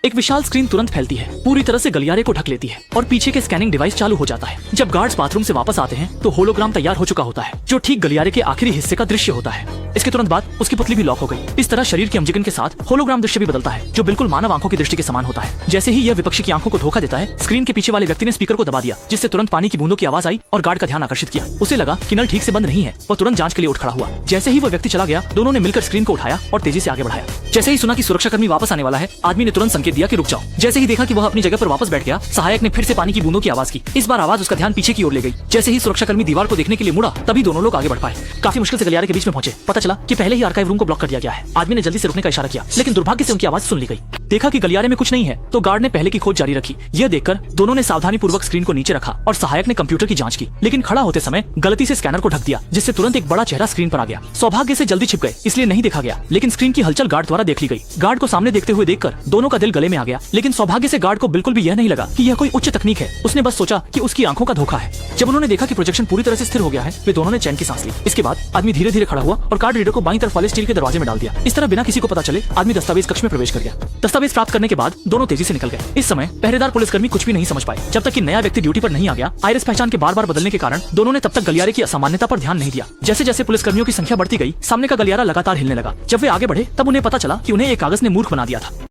एक विशाल स्क्रीन तुरंत फैलती है, पूरी तरह से गलियारे को ढक लेती है और पीछे के स्कैनिंग डिवाइस चालू हो जाता है। जब गार्ड्स बाथरूम से वापस आते हैं तो होलोग्राम तैयार हो चुका होता है, जो ठीक गलियारे के आखिरी हिस्से का दृश्य होता है। इसके तुरंत बाद उसकी पुतली भी लॉक हो गई। इस तरह शरीर की अमजिकन के साथ होलोग्राम दृश्य भी बदलता है, जो बिल्कुल मानव आंखों की दृष्टि के समान होता है। जैसे ही यह विपक्षी की आंखों को धोखा देता है, स्क्रीन के पीछे वाले व्यक्ति ने स्पीकर को दबा दिया, जिससे तुरंत पानी की बूंदों की आवाज आई और गार्ड का ध्यान आकर्षित किया। उसे लगा कि नल ठीक से बंद नहीं है। वह तुरंत जांच के लिए उठ खड़ा हुआ। जैसे ही वह व्यक्ति चला गया, दोनों ने मिलकर स्क्रीन को उठाया और तेजी से आगे बढ़ाया। जैसे ही सुना कि सुरक्षाकर्मी वापस आने वाला है, आदमी ने तुरंत संकेत दिया कि रुक जाओ। जैसे ही देखा कि वह अपनी जगह पर वापस बैठ गया, सहायक ने फिर से पानी की बूंदों की आवाज की। इस बार आवाज उसका ध्यान पीछे की ओर ले गई। जैसे ही सुरक्षाकर्मी दीवार को देखने के लिए मुड़ा, तभी दोनों लोग आगे बढ़ पाए। काफी मुश्किल से गलियारे के बीच में पहुंचे। पता चला कि पहले ही आर्काइव रूम को ब्लॉक कर दिया गया है। आदमी ने जल्दी से रुकने का इशारा किया, लेकिन दुर्भाग्य से उनकी आवाज सुन ली गई। देखा कि गलियारे में कुछ नहीं है, तो गार्ड ने पहले की खोज जारी रखी। यह देखकर दोनों ने सावधानी पूर्वक स्क्रीन को नीचे रखा और सहायक ने कंप्यूटर की जांच की, लेकिन खड़ा होते समय गलती से स्कैनर को ढक दिया, जिससे तुरंत एक बड़ा चेहरा स्क्रीन पर आ गया। सौभाग्य से जल्दी छिप गए, इसलिए नहीं देखा गया, लेकिन स्क्रीन की हलचल गार्ड द्वारा देख ली गई। गार्ड को सामने देखते हुए देखकर दोनों का दिल गले में आ गया, लेकिन सौभाग्य से गार्ड को बिल्कुल भी यह नहीं लगा कि यह कोई उच्च तकनीक है। उसने बस सोचा कि उसकी आंखों का धोखा है। जब उन्होंने देखा कि प्रोजेक्शन पूरी तरह से स्थिर हो गया है, वे दोनों ने चैन की सांस ली। इसके बाद आदमी धीरे धीरे खड़ा हुआ और कार्ड रीडर को बाईं तरफ वाले स्टील के दरवाजे में डाल दिया। इस तरह बिना किसी को पता चले आदमी दस्तावेज कक्ष में प्रवेश कर गया। दस्तावेज प्राप्त करने के बाद दोनों तेजी से निकल गए। इस समय पहरेदार पुलिसकर्मी कुछ भी नहीं समझ पाए, जब तक कि नया व्यक्ति ड्यूटी पर नहीं आ गया। आइरिस पहचान के बार-बार बदलने के कारण दोनों ने तब तक गलियारे की असामान्यता पर ध्यान नहीं दिया। जैसे जैसे पुलिसकर्मियों की संख्या बढ़ती गई, सामने का गलियारा लगातार हिलने लगा। जब वे आगे बढ़े, तब उन्हें पता चला कि उन्हें एक कागज ने मूर्ख बना दिया था।